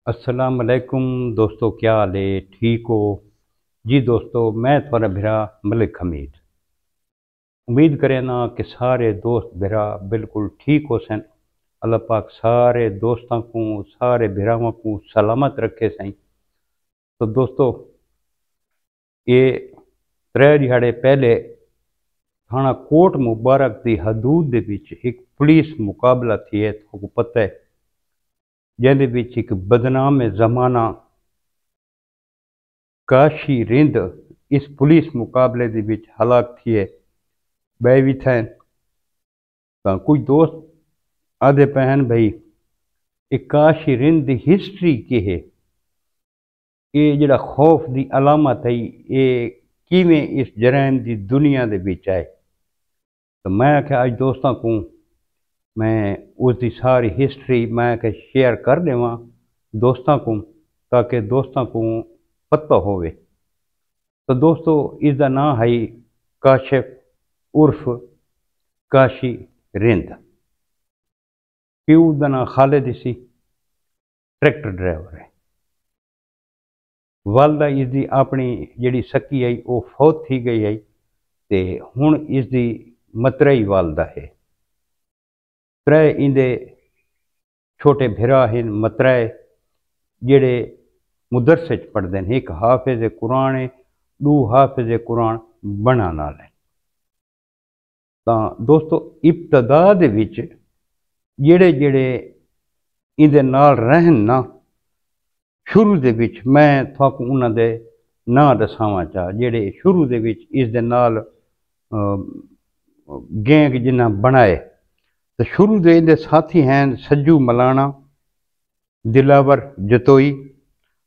अस्सलाम वालेकुम दोस्तों, क्या हाल है? ठीक हो जी? दोस्तों, मैं थोड़ा भिरा मलिक हमीद उम्मीद करें ना कि सारे दोस्त भिरा बिल्कुल ठीक हो सन। अल्लाह पाक सारे दोस्तों को, सारे भिरावां को सलामत रखे सही। तो दोस्तों, ये 3 दिहाड़े पहले थाना कोट मुबारक की हदूद दे विच एक पुलिस मुकाबला थी है, तो पता है, जिहदे विच एक बदनाम जमाना काशी रिंद इस पुलिस मुकाबले दे विच हलाक थी है। बह भी थे तो कुछ दोस्त आधे पहन भाई एक काशी रिंद की हिस्ट्री की है, ये जड़ा खौफ की अलामत है, ये किवें इस जराइम की दुनिया दे विच आए। तो मैं आख्या अज दोस्तों को मैं उसकी सारी हिस्ट्री मैं आख्या शेयर कर देवां दोस्तों को, ताकि दोस्तों को पता होवे। तो दोस्तों, इसका नाम है काशिफ उर्फ काशी रिंद। प्यू का नाम खालिद सी, ट्रैक्टर ड्राइवर है। वालदा इसकी अपनी जी सकी आई वो फौत थी गई है, तो हुण इसकी मतरई वालदा है। त्रै इंदे छोटे भिरा हैं मतराए, जेड़े मुदरसे च पढ़ते हैं। एक हाफिज कुरान है, दो हाफिज कुरान बना नाल है। तो दोस्तों, इब्तदा दे विच जेड़े जेड़े इंदे नाल रहन ना, शुरू दे विच मैं थोक उन्हां दे नां दसावां चाह, जेड़े शुरू दे विच इस दे नाल गैंग जिन्ना बनाए। तो शुरू दे इंदे साथी हैं सज्जू मलाना, दिलावर जतोई,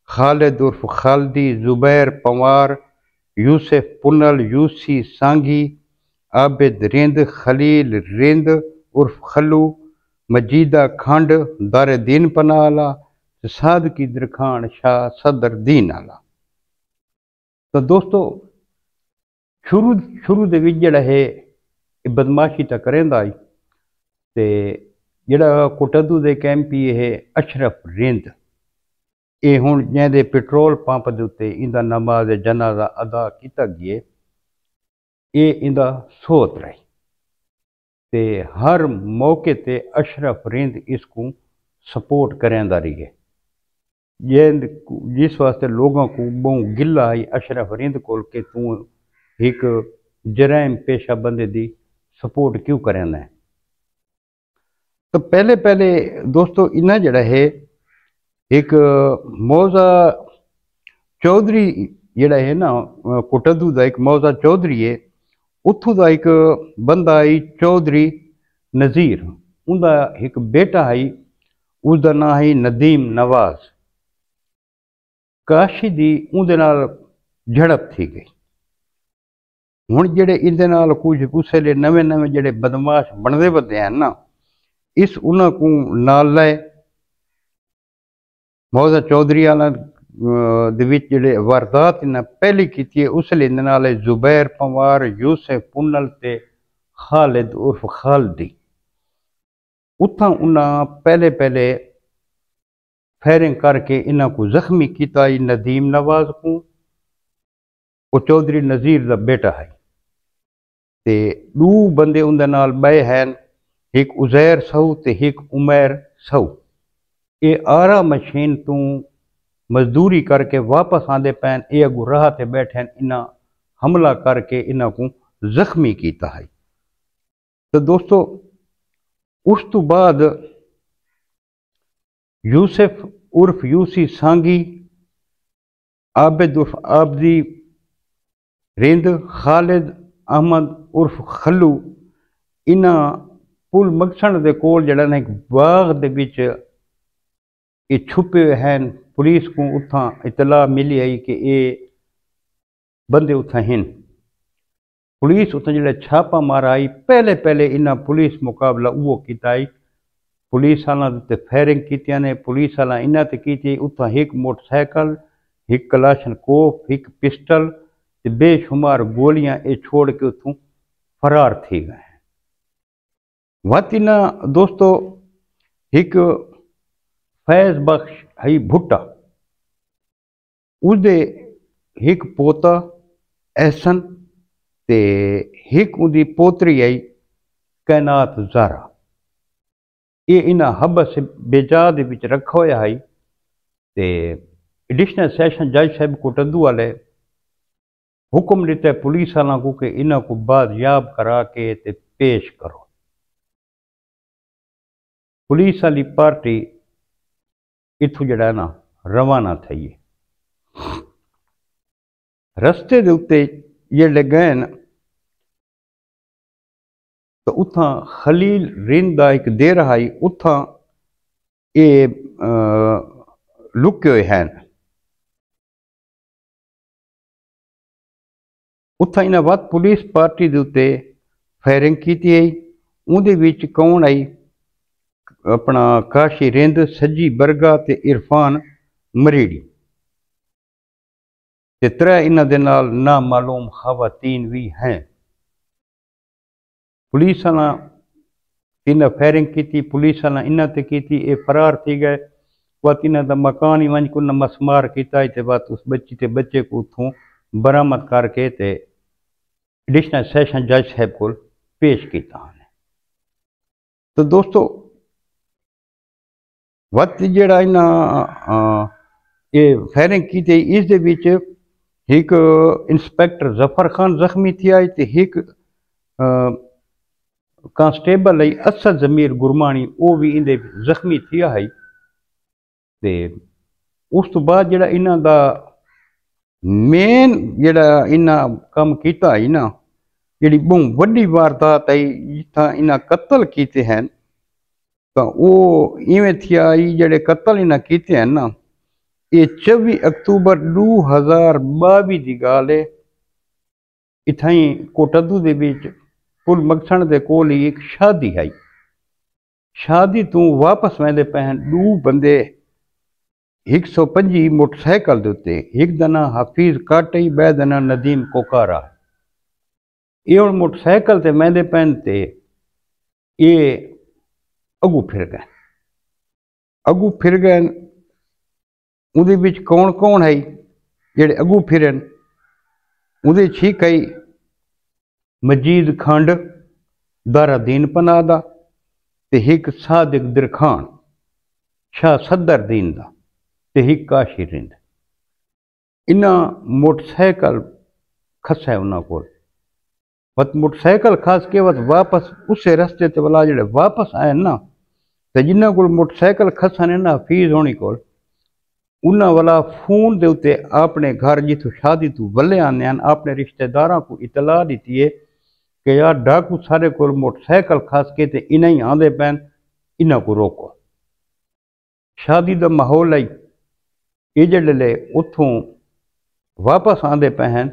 खालिद उर्फ खालदी, जुबैर पंवार, यूसुफ पुनल, यूसी सांगी, आबिद रिंद, खलील रिंद उर्फ खल्लू, मजीदा खंड, दारे दीन पनाला, सादकी दरखान शाह सदर दीन आला। तो दोस्तों, शुरू दे विच जेड़ा है बदमाशी तो करेंदा आई, ते जेड़ा कोटदू दे कैंपी है अशरफ रिंद, ये हुण जैंदे पेट्रोल पंप दे उत्ते इंदा नमाज जनाजा अदा किया गया, ये इंदा सोत रही। ते हर मौके ते अशरफ रिंद इसको सपोर्ट करेंदा रही है। जिस वास्ते लोगों को बहु गिला आई अशरफ रिंद को कि तू एक जराइम पेशा बंदे दी सपोर्ट क्यों करेंदा है। तो पहले पहले दोस्तों, इन्ना जड़ा है एक मौजा चौधरी जड़ा है ना, कोटदू का एक मौजा चौधरी है, उथों का एक बंदा आई चौधरी नज़ीर, उनका एक बेटा आई, उसका नाम है नदीम नवाज। काशी दी उनदे नाल झड़प थी गई। हुण जेड़े इंदे नाल कुछ उसले नवे नवे जेड़े बदमाश बनते बदे हैं ना, इस उन्हां को नाल लाए। मौजा चौधरी आला दे विच जेड़े वारदात इन्हें पहली की है, उसले इंदे नाल जुबैर पंवार, यूसुफ पुनल ते खालिद उर्फ खालदी। उथां उन्हां पहले पहले फायरिंग करके इन्हां को जख्मी किया नदीम नवाज को। वो चौधरी नज़ीर का बेटा है, ते दो बंदे उनके नाल बे हैं, एक उजैर सहू ते एक उमैर सहू। ये आरा मशीन तो मजदूरी करके वापस आते पैन, ये अगू राह ते बैठे इन्हां हमला करके इन्हां को जख्मी किया है। तो दोस्तों, उस तो बाद यूसुफ उर्फ यूसी सांगी, आबिद उर्फ आबदी रिंद, खालिद अहमद उर्फ खल्लू, इन्हां पुल मकसण दे कोल जड़ा ना एक बाग दे विच ये छुपे हुए हैं। पुलिस को उथा इतला मिली आई कि ये बंदे उथा हैं। पुलिस उथा जड़ा छापा मारा आई, पहले पहले इन्हां पुलिस मुकाबला वो किया। पुलिस वालों ते फायरिंग की ने, पुलिस वाला इन्हां ते की। उथा एक मोटरसाइकिल, एक कलाशन कोफ, एक पिस्टल ते बेशुमार गोलियां ये छोड़ के उतों फरार थी गए। वत इन्हां दोस्तों एक फैज बख्श हई भुट्टा, उसदे एक पोता एहसन ते एक उदी पोतरी आई कैनात ज़ारा। ये इन्हां हबस बेजा दे विच रखा होया है ते एडिशनल सैशन जज साहब कोटंदू वाले हुक्म दिता पुलिस वालों को कि इन्हां को बाजियाब करा के ते पेश करो। पुलिस वाली पार्टी इथों जड़ा ना रवाना थी है। रस्ते दे उत्ते जेल्ले गए न तो उथा खलील रिंद का एक देर आई, उथा ये लुके हुए हैं। उथा इन्हें वत पुलिस पार्टी के उत्ते फायरिंग की आई। उहदे विच कौन आई अपना काशी रिंद, सज्जी बरगा ते इरफान मरीड़ी ते त्रै इन्हां दे नाल नामालूम खवातीन भी हैं। पुलिस वाला इन्हें फायरिंग की, पुलिस वाला इन्हां ते की, ये फरार थी गए। वत इन्हां दा मकान ही वंज को मसमार किया ते वत उस बच्ची ते बच्चे को उतों बरामद करके ते एडिशनल सैशन जज साहब को पेश किया। तो दोस्तों वत जड़ा इन्हां ये फायरिंग की थी, इस दे विच एक इंस्पैक्टर जफर खान जख्मी थिया ते एक कांस्टेबल है असद जमीर गुरमानी वो भी इंदे जख्मी थिया है। ते उस तो बाद जड़ा इन्हां दा मेन जड़ा इन्हां कम कीता है ना, जी बहुत वड्डी वारदात आई जिथा इन्हां कत्ल किए हैं, तो वो इवें थिया जड़े कत्ल इन्हां किए हैं ना, ये 24 अक्तूबर 2022 की गाल है। इथाई कोटद्दू के बीच पुल मकसण के कोल ही एक शादी है। शादी तो वापस वेंदे पैन दो बंदे 125 मोटरसाइकिल के उत्ते, एक दा नाम हफीज काटई, बै दा नाम नदीम कोकारा। ये हुण मोटरसाइकिल ते वेंदे पैन ते ये अगू फिर गए। उहदे विच कौन कौन है जेड़े अगू फिरन, उहदे ठीक है मजीद खंड दारा दीन पनाह दा ते एक सादिक दिरखान शाह सदर दीन दा ते एक काशी रिंद। इन्हां मोटरसाइकिल खसा है उन्हां कोल। वत मोटरसाइकिल खास के वत वापस उस रस्ते ते वाला जेड़े वापस आए ना, तो जिन्हां कोल मोटरसाइकिल खसा ने ना हफीज होनी कोल, उन्हां वाला फोन दे उत्ते अपने घर जिथों शादी तू वल्ले आने अपने रिश्तेदारों को इतला दी है कि यार डाकू सारे को मोटरसाइकिल खास के ते इन्हें ही आंदे पैन, इन्हां को रोको। शादी का माहौल है। ये जड़े उतों वापस आंदे पैन,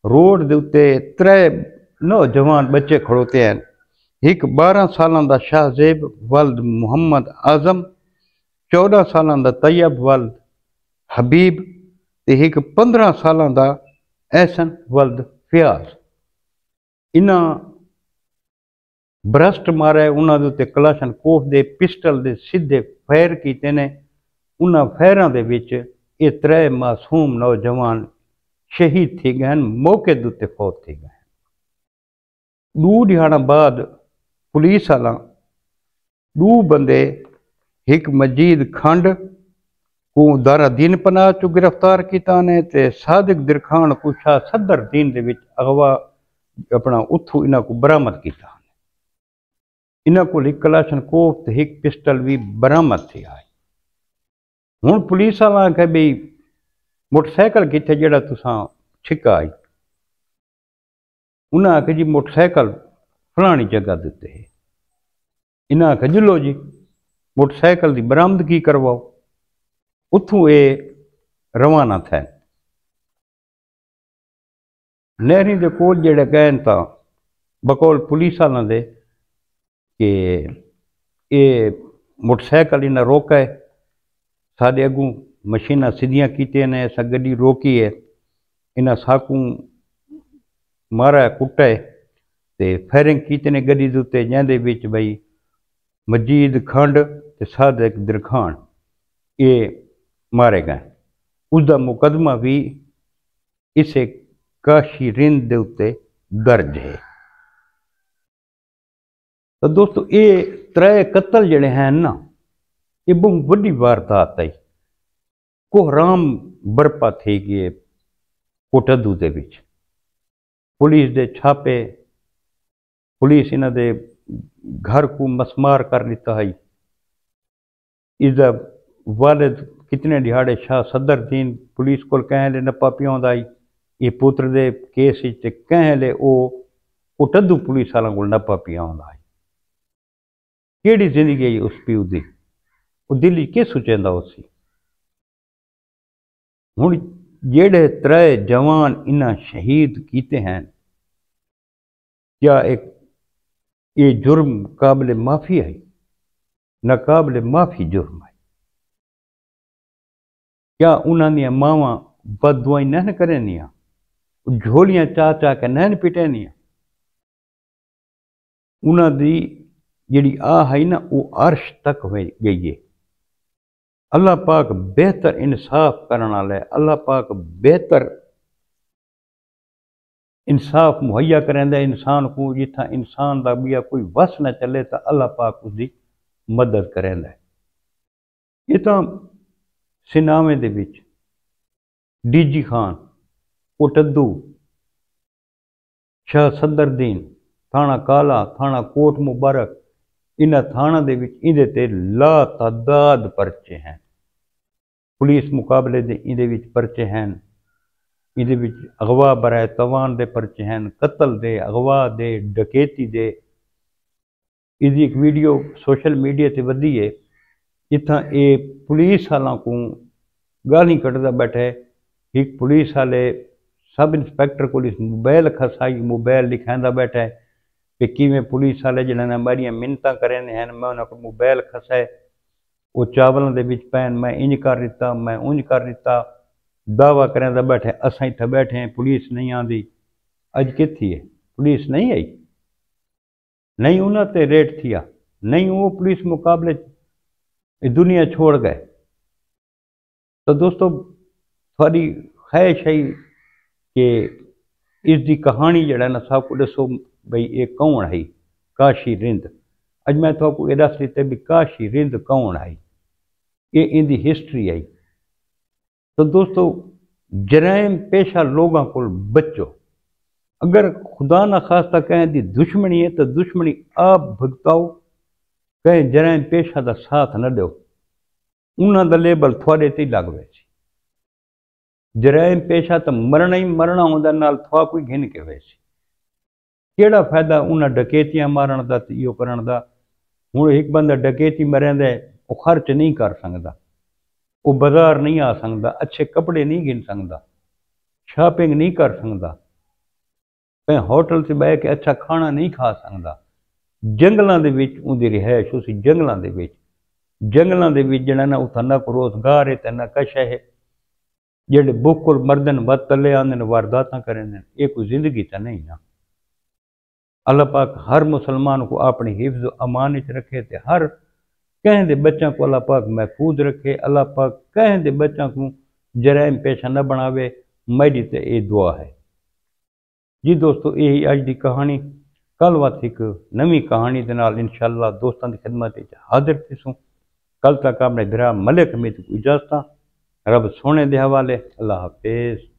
रोड के उत्ते त्रै नौजवान बच्चे खड़ोते हैं। एक 12 साल का शाहजेब वल्द मुहम्मद आजम, 14 साल का तैयब वल्द हबीब ते एक 15 साल का एहसन वल्द फयाज। इन्हां ब्रस्ट मारे, उन्होंने उत्ते कलाशन कोफ दे पिस्टल दे सीधे फायर किए ने। उन्हां फायरां दे विच ये त्रै मासूम नौजवान शहीद थी गए, मौके के उत्ते फौत थी गए। 2 दिहाड़ा बाद पुलिस वाला 2 बंदे, एक मजीद खंड को दारा दीन पनाह चो गिरफ्तार किया ने ते सादिक दिरखान को शाह सदर दीन दे विच अगवा अपना उथों इन्हां को बरामद किया। इन्हां को एक कलाशन कोफ ते एक पिस्टल भी बरामद थी आई। हुण पुलिस वाला आखे बई मोटरसाइकिल किथे जेड़ा तुसां छिका आई। उन्हें आखे जी मोटरसाइकिल फलानी जगह देते है। इन्हें आखे जिलो जी मोटरसाइकिल की बरामदगी करवाओ। उथों ये रवाना थे। नहरी के कोल जेड़े गए तो बकौल पुलिस वालों के कि ये मोटरसाइकिल इन्हें रोका है, साढ़े अगू मशीना सीधियां कीतियां ने, असां गड्डी रोकी है, इन्हें साकू मारा कुटा है ते फायरिंग की ने गड्डी के उत्ते, जैंदे विच बई मजीद खंड ते सादिक दिरखान ये मारे गए। उसका मुकदमा भी इसे काशी रिंद के उत्ते दर्ज है। तो दोस्तों ये त्रै कत्ल जड़े हैं ना, ये बहुत बड़ी वारदात है। कोहराम बरपा थी गई कोटद्दू के विच। पुलिस दे छापे, पुलिस इन्हां दे घर को मसमार कर दिता है। इसका वालिद कितने दिहाड़े शाह सदरुद्दीन पुलिस को कहले नप्पा पियादा आई, ये पुत्र दे केस कहले वो कोटद्दू पुलिस वालों को नप्पा पियादा आई। केड़ी जिंदगी है उस प्यू की, वो दिल के सोचेंदा उसी। हुण जेड़े त्रै जवान इन्हां शहीद किते हैं, क्या एक ये जुर्म काबिल माफ़ी है? नाकाबिल माफ़ी जुर्म है। क्या उन्होंने मावां बददुआई नहीं करनिया, झोलियां चा चा के नहीं पिटनिया? उन्होंने जी आह है ना वो अर्श तक हो गई है। अल्लाह पाक बेहतर इंसाफ करने वाला है। अल्लाह पाक बेहतर इंसाफ मुहैया करेंदा इंसान को। जिथा इंसान का भी कोई वस न चले तो अल्लाह पाक उसकी मदद करेंदा है। ये तो सिनावे दे विच डीजी खान, कोटद्दू, शाह सदरुद्दीन, थाना काला, थाना कोट मुबारक, इन्हां थाना दे विच इहदे ते ला तादाद परचे हैं। पुलिस मुकाबले दे इहदे विच परचे हैं। इहदे विच अगवा बराए तवान दे परचे हैं, कत्ल दे, अगवा दे, डकैती दे। इसकी एक वीडियो सोशल मीडिया ते वधी है, जिथा ये पुलिस वालों को गाली कटदा बैठे। एक पुलिस वाले सब इंस्पैक्टर को मोबाइल खसाई, मोबाइल लिखांदा बैठा है कि किवें पुलिस वाले जिन्होंने मेरिया मिन्नतां करने हैं, मैं उन्होंने मोबाइल खसाए, वो चावलों के विच पैन, मैं इंज कर दिता, मैं उंज कर दिता, दावा करेंदा बैठे असां इत्थे बैठे हैं, पुलिस नहीं आती। अज कित्थे है पुलिस? नहीं आई, नहीं उन्होंने ते रेट थिया, नहीं वो पुलिस मुकाबले दुनिया छोड़ गए। तो दोस्तों थोड़ी ख्वाहिश है कि इसकी कहानी जड़ा ना सब को दसो बई ये कौन है काशी रिंद। अज मैं तो ये दस दिते भी काशी रिंद कौन है, ये इनकी हिस्ट्री है। तो दोस्तों जराइम पेशा लोगों को बचो। अगर खुदा न खास्ता कहें दी दुश्मनी है तो दुश्मनी आप भुगताओ, कहें जराइम पेशा का साथ न दो, उन्होंने लेबल थोड़े ते लग वे। जराइम पेशा तो मरना ही मरना होंदा, नाल थवा कोई घिन के वैसी केड़ा फायदा उन्हें डकैतियां मारन का ते इहो करन दा। हुण एक बंदा डकैती मरेंदा वो खर्च नहीं कर सकता, वो बाजार नहीं आ सकता, अच्छे कपड़े नहीं गिन सकता, शॉपिंग नहीं कर सकता, कहीं होटल से बह के अच्छा खाना नहीं खा सकता। जंगलों के विच उनकी रिहायश उसी जंगलों के विच, जंगलों के विच जिहड़ा ना उत्थां ना कोई रोजगार है ते ना कश है। जेडे बिल्कुल मर्दन वत तले आंदे वारदातां करेंदे, ये कोई जिंदगी तो नहीं ना। अल्लाह पाक हर मुसलमान को अपनी हिफ्ज अमान च रखे, ते हर कहें दे बच्चों को अल्लाह पाक महफूज रखे। अल्लाह पाक कहें दे बच्चों को जराइम पेशा न बनावे, मेरी तो ये दुआ है जी। दोस्तों यही अज की कहानी, कल वात एक नवी कहानी के नाल इंशाअल्लाह दोस्तों की खिदमत हाजिर थिसूं। कल तक अपने बिरा मलिक हमीद को इजाजत। रब सोने दे हवाले। अल्लाह हाफिज।